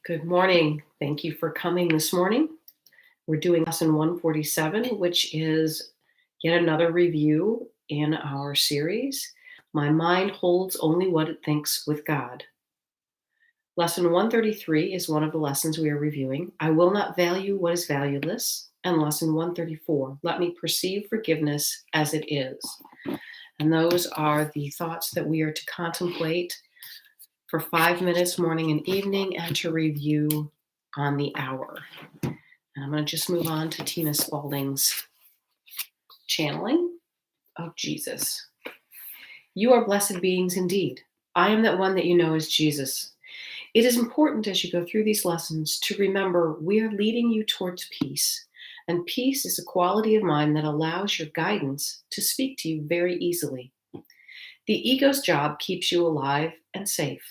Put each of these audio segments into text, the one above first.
Good morning. Thank you for coming this morning. We're doing lesson 147, which is yet another review in our series. My mind holds only what it thinks with God. Lesson 133 is one of the lessons we are reviewing. I will not value what is valueless. And lesson 134, let me perceive forgiveness as it is. And those are the thoughts that we are to contemplate for 5 minutes morning and evening and to review on the hour. And I'm going to just move on to Tina Spalding's channeling of Jesus. You are blessed beings indeed. I am that one that you know as Jesus. It is important as you go through these lessons to remember we are leading you towards peace. And peace is a quality of mind that allows your guidance to speak to you very easily. The ego's job keeps you alive and safe.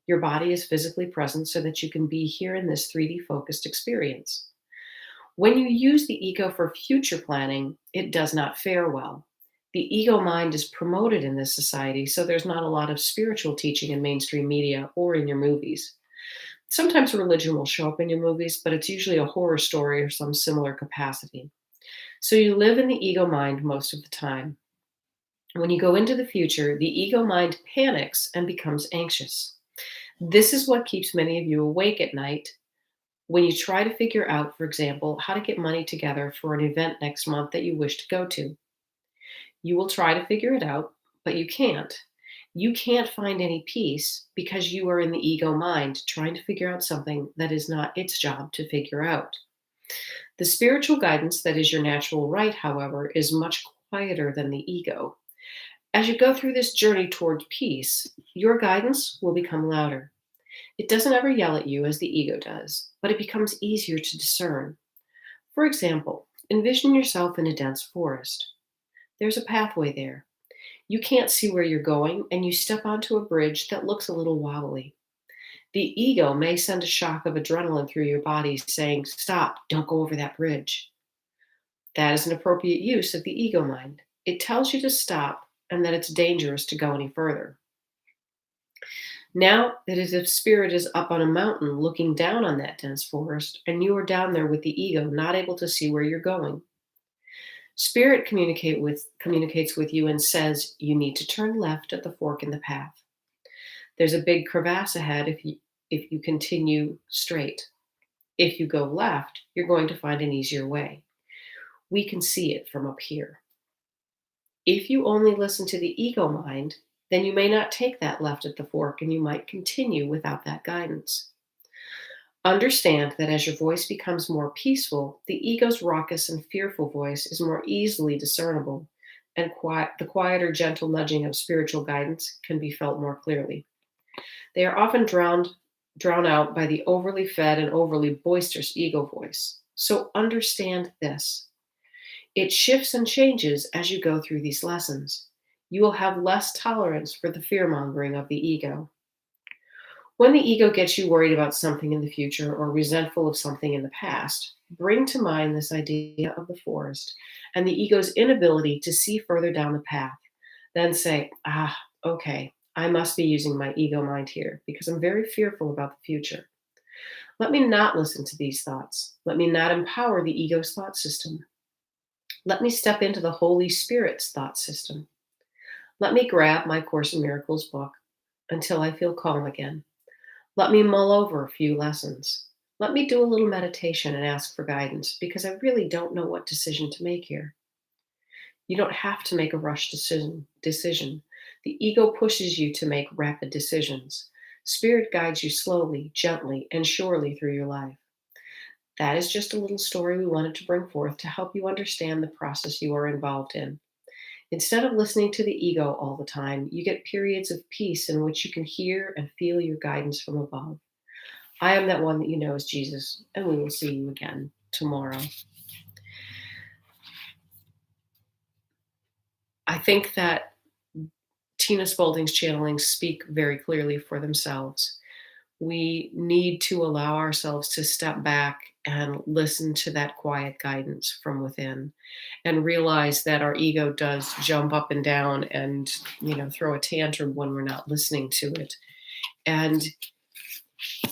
Your body is physically present so that you can be here in this 3D focused experience. When you use the ego for future planning, it does not fare well. The ego mind is promoted in this society, so there's not a lot of spiritual teaching in mainstream media or in your movies. Sometimes religion will show up in your movies, but it's usually a horror story or some similar capacity. So you live in the ego mind most of the time. When you go into the future, the ego mind panics and becomes anxious. This is what keeps many of you awake at night when you try to figure out, for example, how to get money together for an event next month that you wish to go to. You will try to figure it out, but you can't. You can't find any peace because you are in the ego mind trying to figure out something that is not its job to figure out. The spiritual guidance that is your natural right, however, is much quieter than the ego. As you go through this journey toward peace, your guidance will become louder. It doesn't ever yell at you as the ego does, but it becomes easier to discern. For example, envision yourself in a dense forest. There's a pathway there. You can't see where you're going, and you step onto a bridge that looks a little wobbly. The ego may send a shock of adrenaline through your body saying, "Stop, don't go over that bridge." That is an appropriate use of the ego mind. It tells you to stop and that it's dangerous to go any further. Now it is as if spirit is up on a mountain looking down on that dense forest, and you are down there with the ego, not able to see where you're going. Spirit communicates with you and says you need to turn left at the fork in the path. There's a big crevasse ahead if you continue straight. If you go left, you're going to find an easier way. We can see it from up here. If you only listen to the ego mind, then you may not take that left at the fork and you might continue without that guidance. Understand that as your voice becomes more peaceful, the ego's raucous and fearful voice is more easily discernible, and the quieter, gentle nudging of spiritual guidance can be felt more clearly. They are often drowned out by the overly fed and overly boisterous ego voice. So understand this. It shifts and changes as you go through these lessons. You will have less tolerance for the fear-mongering of the ego. When the ego gets you worried about something in the future or resentful of something in the past, bring to mind this idea of the forest and the ego's inability to see further down the path. Then say, okay, I must be using my ego mind here because I'm very fearful about the future. Let me not listen to these thoughts. Let me not empower the ego's thought system. Let me step into the Holy Spirit's thought system. Let me grab my Course in Miracles book until I feel calm again. Let me mull over a few lessons. Let me do a little meditation and ask for guidance because I really don't know what decision to make here. You don't have to make a rushed decision. The ego pushes you to make rapid decisions. Spirit guides you slowly, gently, and surely through your life. That is just a little story we wanted to bring forth to help you understand the process you are involved in. Instead of listening to the ego all the time, you get periods of peace in which you can hear and feel your guidance from above. I am that one that you know as Jesus, and we will see you again tomorrow. I think that Tina Spalding's channelings speak very clearly for themselves. We need to allow ourselves to step back and listen to that quiet guidance from within and realize that our ego does jump up and down and, throw a tantrum when we're not listening to it. And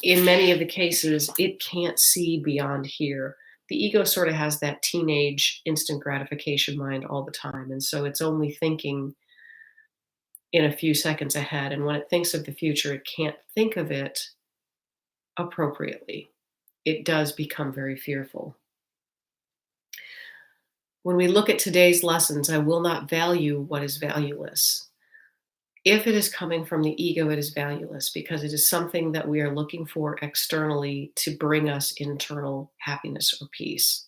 in many of the cases, it can't see beyond here. The ego sort of has that teenage instant gratification mind all the time. And so it's only thinking in a few seconds ahead. And when it thinks of the future, it can't think of it appropriately. It does become very fearful. When we look at today's lessons, I will not value what is valueless. If it is coming from the ego, it is valueless because it is something that we are looking for externally to bring us internal happiness or peace.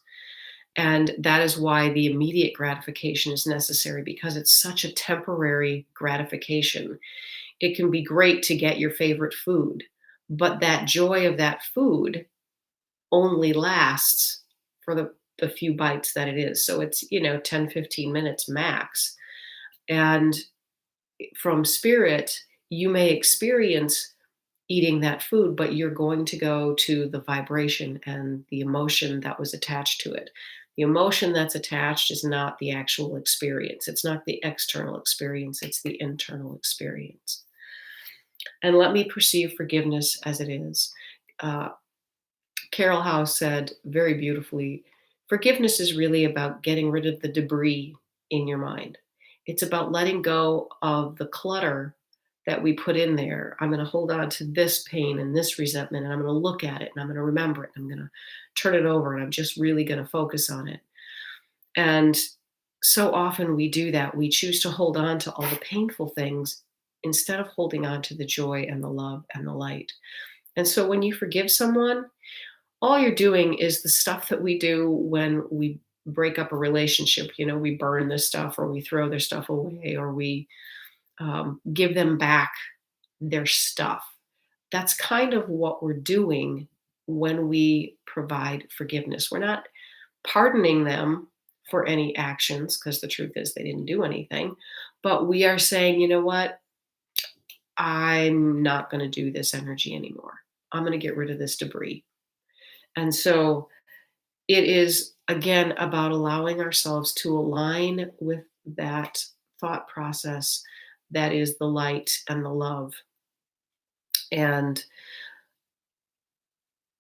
And that is why the immediate gratification is necessary because it's such a temporary gratification. It can be great to get your favorite food, but that joy of that food only lasts for the few bites that it is. So it's, 10, 15 minutes max. And from spirit, you may experience eating that food, but you're going to go to the vibration and the emotion that was attached to it. The emotion that's attached is not the actual experience. It's not the external experience, it's the internal experience. And let me perceive forgiveness as it is. Uh, Carol House said very beautifully, forgiveness is really about getting rid of the debris in your mind. It's about letting go of the clutter that we put in there. I'm going to hold on to this pain and this resentment, and I'm going to look at it and I'm going to remember it. I'm going to turn it over and I'm just really going to focus on it. And so often we do that. We choose to hold on to all the painful things instead of holding on to the joy and the love and the light. And so when you forgive someone, all you're doing is the stuff that we do when we break up a relationship. We burn this stuff or we throw their stuff away or we give them back their stuff. That's kind of what we're doing when we provide forgiveness. We're not pardoning them for any actions because the truth is they didn't do anything, but we are saying, you know what? I'm not going to do this energy anymore. I'm going to get rid of this debris. And so it is, again, about allowing ourselves to align with that thought process that is the light and the love and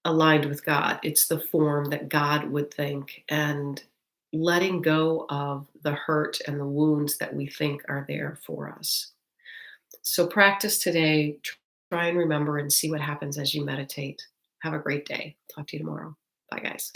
aligned with God. It's the form that God would think and letting go of the hurt and the wounds that we think are there for us. So practice today. Try and remember and see what happens as you meditate. Have a great day. Talk to you tomorrow. Bye, guys.